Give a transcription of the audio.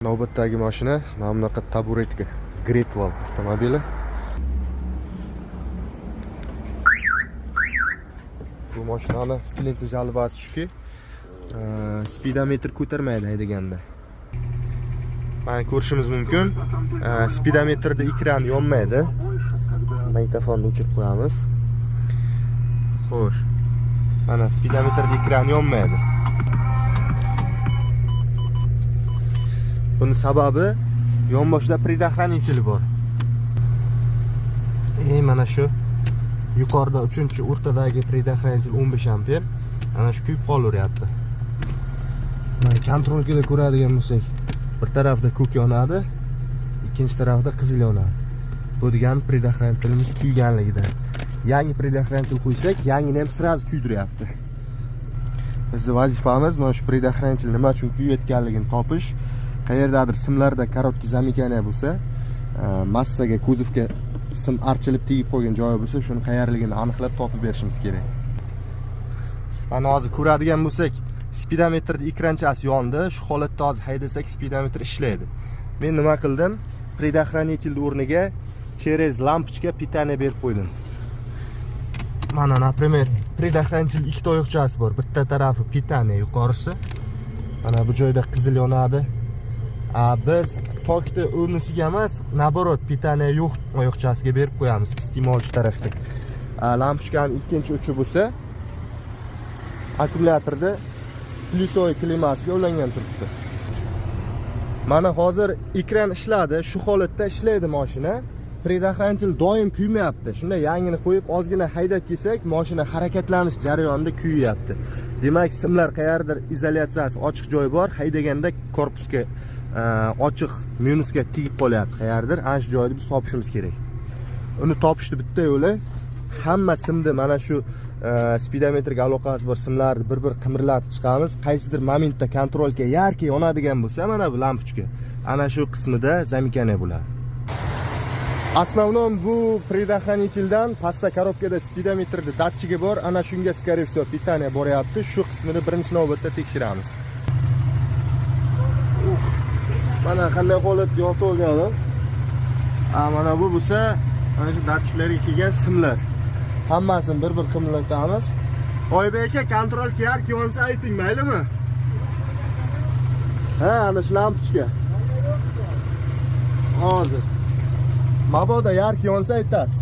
Navbatdagi mashina mana bunaqa taburetka Greatwall avtomobili. Bu mashinani kilinti jalbasi shuki, speedometr ko'tarmaydi haydaganda. Mana ko'rishimiz mumkin. Speedometrda ekran yonmaydi. Magnitofonni o'chirib qo'yamiz. Xo'sh. Mana speedometrda ekran yonmaydi. Bunun sababi yonboshda предохранитель bor. Mana shu yuqorida 3-o'rtadagi предохранитель 15 amper. Ana shu kuyib qolaveryapti. Mana kontrolkada ko'radigan bo'lsak, bir tarafda ko'k yonadi, ikkinchi tarafda qizil yonadi. Bu degani предохранителimiz kuyganligidan. Yangi предохранитель qo'ysak, yangini ham sraz kuydiryapti. Bizning vazifamiz mana shu предохранитель nima uchun kuyayotganligini topish. Qayerdadir simlarda korotkий zamikaniya bo'lsa, massaga, kuzovga sim archilib tegib qo'ygan joyi bo'lsa, shuni qayerligini aniqlab topib berishimiz kerak. Mana hozir ko'radigan bo'lsak, speedometrda ekranchasi yondi. Shu holatda hozir haydasak speedometr ishlaydi. Men nima qildim? Предохранитель o'rniga через lampochka pitaniya berib qo'ydim. Mana, например, предохранитель ikkita oyoqchasi bor. Bitta tarafi pitaniya, yuqorisi. Mana bu joyda qizil yonadi. Biz tokda o'rnisiga emas, naborot pitaniya yo'q oyoqchasiga berib qo'yamiz iste'molchi tarafga. Lampochkaning ikkinchi uchi bo'lsa, akkumulyatorda plyusoy klimasiga ulangan turibdi. Mana hozir ekran ishladi, shu holatda ishlaydi mashina. Предохранитель doim kuymayapti. Shunda yangini qo'yib ozgina haydab kelsak, mashina harakatlanish jarayonida kuyyapti. Demak, simlar qayerdir izolyatsiyasi ochiq joy bor, haydaganda korpusga ochiq minusga tegib qolyapti qayerdir. Ana shu joyda biz topishimiz kerak. Uni topishni bitta yo'li hamma simni mana shu speedometrga aloqasi bor simlarni bir-bir qimirlatib chiqamiz. Qaysidir momentda kontrolga yarki yonadigan bo'lsa, mana bu lampochka, ana shu qismida zamikaniya bo'ladi. Основном bu предохранительdan pastda korobkada speedometrda datchigi bor. Ana shunga скорее всего pitaniya boryapti. Shu qismini birinchi navbatda tekshiramiz. Mana qanday holatga yotib olgani. Mana bu bo'lsa, mana shu datchiklarga kelgan simlar. Hammasini bir-bir qimirlatamiz. Oybek aka, kontrol kerak yonsa ayting, maylimi? Ana shu lampochka. Hozir. Mabodo yarki yonsa aytasiz.